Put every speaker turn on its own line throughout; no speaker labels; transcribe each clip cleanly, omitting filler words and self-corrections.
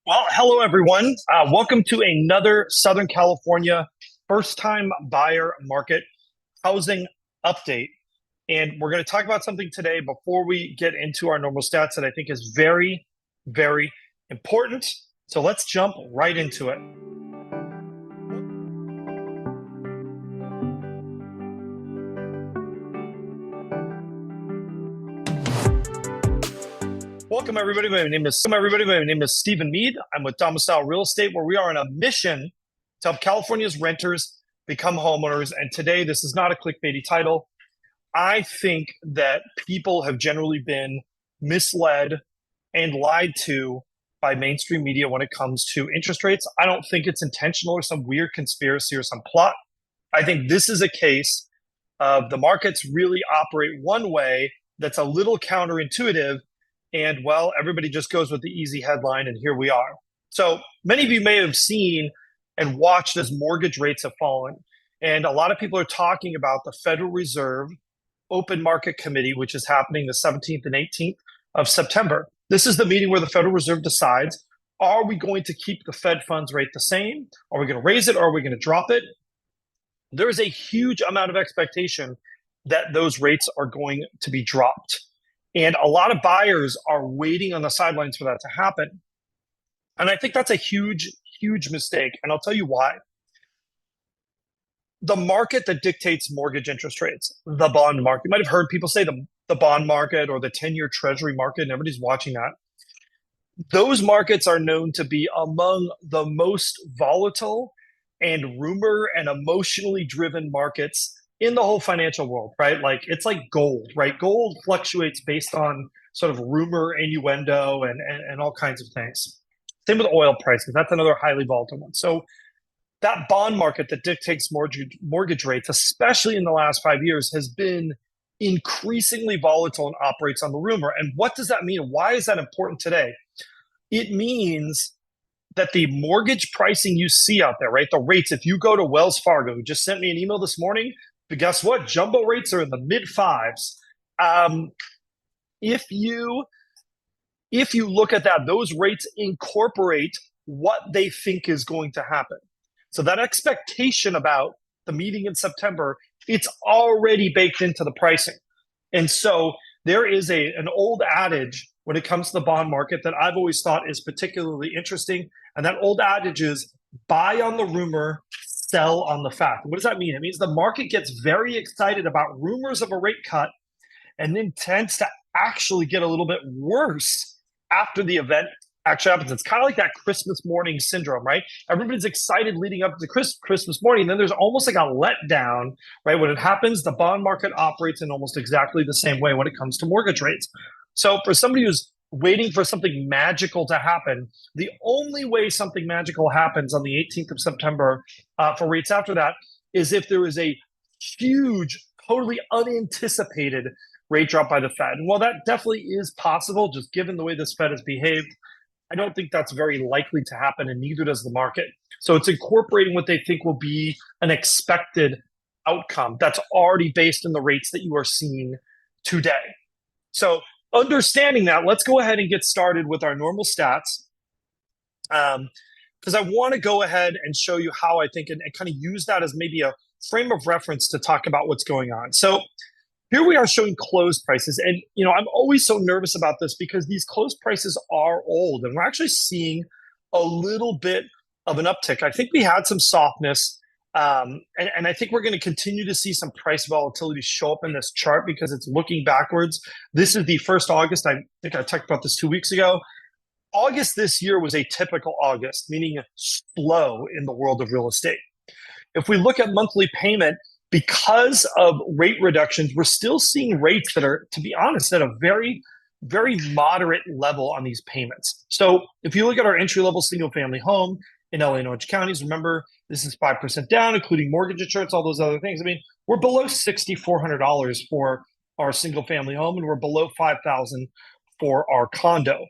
Well, hello everyone. Welcome to another Southern California first-time buyer market housing update. And we're going to talk about something today before we get into our normal stats that I think is very, very important. So let's jump right into it. Welcome everybody. My name is Stephen Meade. I'm with Domicile Real Estate, where we are on a mission to help California's renters become homeowners. And today, this is not a clickbaity title. I think that people have generally been misled and lied to by mainstream media when it comes to interest rates. I don't think it's intentional or some weird conspiracy or some plot. I think this is a case of the markets really operate one way that's a little counterintuitive. And well, everybody just goes with the easy headline, and here we are. So many of you may have seen and watched as mortgage rates have fallen. And a lot of people are talking about the Federal Reserve Open Market Committee, which is happening the 17th and 18th of September. This is the meeting where the Federal Reserve decides, are we going to keep the Fed funds rate the same? Are we going to raise it? Or are we going to drop it? There is a huge amount of expectation that those rates are going to be dropped. And a lot of buyers are waiting on the sidelines for that to happen. And I think that's a huge, huge mistake. And I'll tell you why. The market that dictates mortgage interest rates, the bond market, you might have heard people say the bond market or the 10-year treasury market, and everybody's watching that. Those markets are known to be among the most volatile and rumor and emotionally driven markets in the whole financial world, right? Like it's like gold, right? Gold fluctuates based on sort of rumor, innuendo, and all kinds of things. Same with oil prices. That's another highly volatile one. So that bond market that dictates mortgage rates, especially in the last 5 years, has been increasingly volatile and operates on the rumor. And what does that mean? Why is that important today? It means that the mortgage pricing you see out there, right? The rates, if you go to Wells Fargo, who just sent me an email this morning, but guess what? Jumbo rates are in the mid fives. If you look at that, those rates incorporate what they think is going to happen. So that expectation about the meeting in September, it's already baked into the pricing. And so there is an old adage when it comes to the bond market that I've always thought is particularly interesting. And that old adage is buy on the rumor, sell on the fact. What does that mean? It means the market gets very excited about rumors of a rate cut and then tends to actually get a little bit worse after the event actually happens. It's kind of like that Christmas morning syndrome, right? Everybody's excited leading up to Christmas morning. And then there's almost like a letdown, right? When it happens, the bond market operates in almost exactly the same way when it comes to mortgage rates. So for somebody who's waiting for something magical to happen, the only way something magical happens on the 18th of September for rates after that is if there is a huge, totally unanticipated rate drop by the Fed. And while that definitely is possible, just given the way this Fed has behaved, I don't think that's very likely to happen, and neither does the market. So it's incorporating what they think will be an expected outcome that's already based on the rates that you are seeing today. So understanding that, let's go ahead and get started with our normal stats, because I want to go ahead and show you how I think and kind of use that as maybe a frame of reference to talk about what's going on. So here we are showing closed prices. And, I'm always so nervous about this because these closed prices are old and we're actually seeing a little bit of an uptick. I think we had some softness. And I think we're going to continue to see some price volatility show up in this chart because it's looking backwards. This is the first August. I think I talked about this 2 weeks ago. August this year was a typical August, meaning slow in the world of real estate. If we look at monthly payment, because of rate reductions, we're still seeing rates that are, to be honest, at a very, very moderate level on these payments. So if you look at our entry-level single-family home in LA and Orange counties, remember, this is 5% down, including mortgage insurance, all those other things. I mean, we're below $6,400 for our single-family home, and we're below $5,000 for our condo.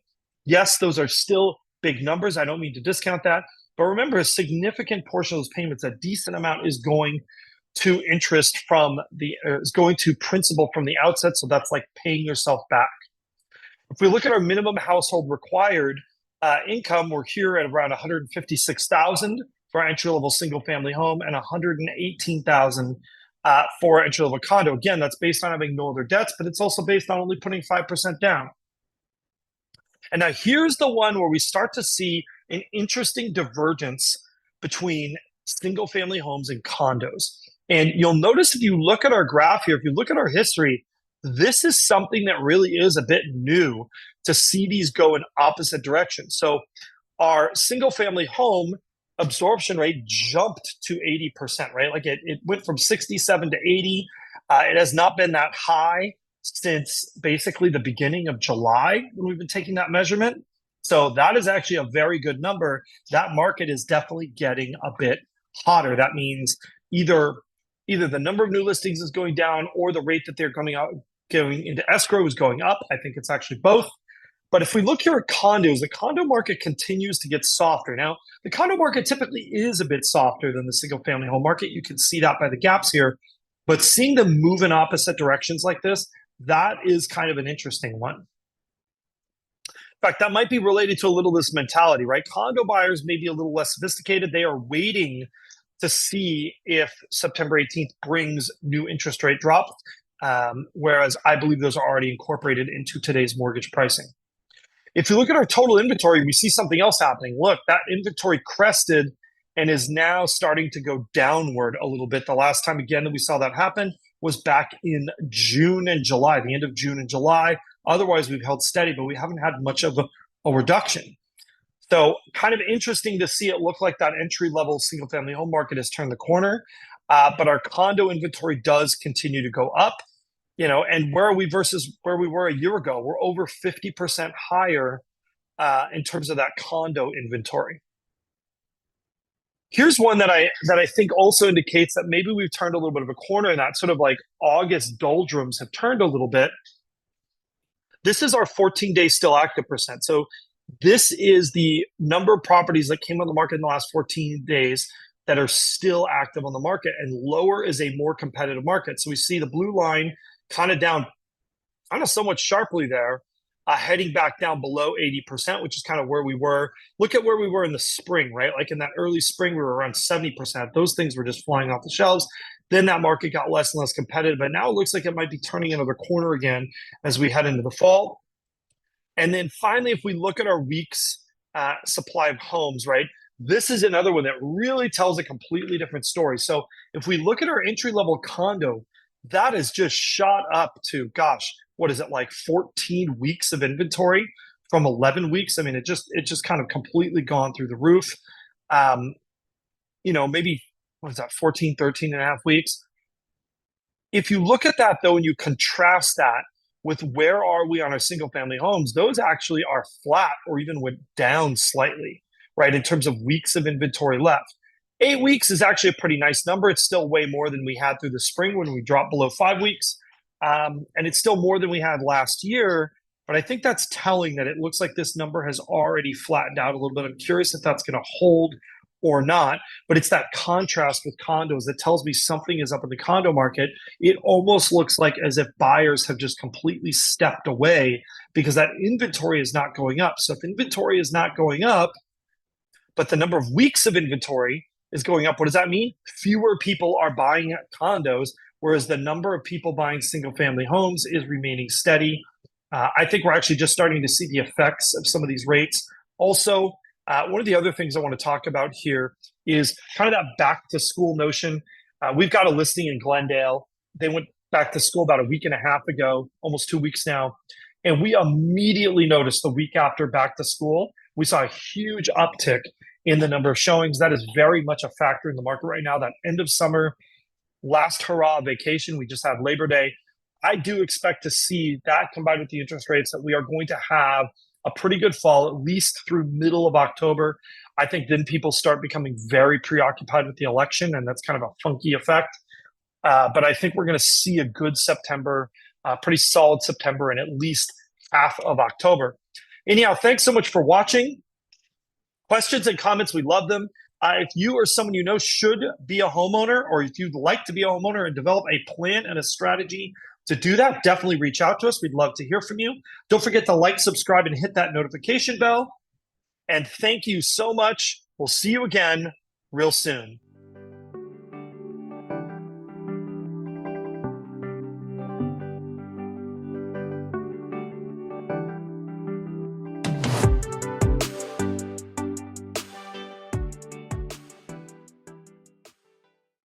Yes, those are still big numbers. I don't mean to discount that. But remember, a significant portion of those payments, a decent amount, is going to interest is going to principal from the outset. So that's like paying yourself back. If we look at our minimum household required income, we're here at around 156,000 for our entry level single family home and 118,000 for entry level condo. Again, that's based on having no other debts, but it's also based on only putting 5% down. And now here's the one where we start to see an interesting divergence between single family homes and condos. And you'll notice if you look at our graph here, if you look at our history, this is something that really is a bit new to see these go in opposite directions. So our single family home absorption rate jumped to 80%, right? Like it went from 67 to 80. It has not been that high since basically the beginning of July when we've been taking that measurement. So that is actually a very good number. That market is definitely getting a bit hotter. That means either the number of new listings is going down or the rate that they're going into escrow is going up. I think it's actually both. But if we look here at condos, the condo market continues to get softer. Now, the condo market typically is a bit softer than the single family home market. You can see that by the gaps here. But seeing them move in opposite directions like this, that is kind of an interesting one. In fact, that might be related to a little of this mentality, right? Condo buyers may be a little less sophisticated. They are waiting to see if September 18th brings new interest rate drops, whereas I believe those are already incorporated into today's mortgage pricing. If you look at our total inventory, we see something else happening. Look, that inventory crested and is now starting to go downward a little bit. The last time, again, that we saw that happen was back in June and July, the end of June and July. Otherwise, we've held steady, but we haven't had much of a reduction. So kind of interesting to see it look like that entry-level single-family home market has turned the corner, but our condo inventory does continue to go up. And where are we versus where we were a year ago? We're over 50% higher in terms of that condo inventory. Here's one that I think also indicates that maybe we've turned a little bit of a corner, and that sort of like August doldrums have turned a little bit. This is our 14-day still active percent. So this is the number of properties that came on the market in the last 14 days that are still active on the market, and lower is a more competitive market. So we see the blue line kind of down, kind of somewhat sharply there, heading back down below 80%, which is kind of where we were. Look at where we were in the spring, right? Like in that early spring, we were around 70%. Those things were just flying off the shelves. Then that market got less and less competitive, but now it looks like it might be turning another corner again as we head into the fall. And then finally, if we look at our week's supply of homes, right? This is another one that really tells a completely different story. So if we look at our entry-level condo, that has just shot up to, gosh, what is it, like 14 weeks of inventory from 11 weeks? I mean, it just kind of completely gone through the roof. Maybe, what is that, 14, 13 and a half weeks? If you look at that, though, and you contrast that with where are we on our single family homes, those actually are flat or even went down slightly, right, in terms of weeks of inventory left. 8 weeks is actually a pretty nice number. It's still way more than we had through the spring when we dropped below 5 weeks. And it's still more than we had last year. But I think that's telling that it looks like this number has already flattened out a little bit. I'm curious if that's going to hold or not. But it's that contrast with condos that tells me something is up in the condo market. It almost looks like as if buyers have just completely stepped away because that inventory is not going up. So if inventory is not going up, but the number of weeks of inventory is going up, what does that mean? Fewer people are buying condos, whereas the number of people buying single-family homes is remaining steady. I think we're actually just starting to see the effects of some of these rates. Also, one of the other things I want to talk about here is kind of that back-to-school notion. We've got a listing in Glendale. They went back to school about a week and a half ago, almost 2 weeks now. And we immediately noticed the week after back to school, we saw a huge uptick in the number of showings. That is very much a factor in the market right now. That end of summer, last hurrah vacation, we just had Labor Day. I do expect to see that combined with the interest rates that we are going to have a pretty good fall, at least through middle of October. I think then people start becoming very preoccupied with the election, and that's kind of a funky effect. But I think we're going to see a good September, pretty solid September, and at least half of October. Anyhow, thanks so much for watching. Questions and comments, we love them. If you or someone you know should be a homeowner, or if you'd like to be a homeowner and develop a plan and a strategy to do that, definitely reach out to us. We'd love to hear from you. Don't forget to like, subscribe, and hit that notification bell. And thank you so much. We'll see you again real soon.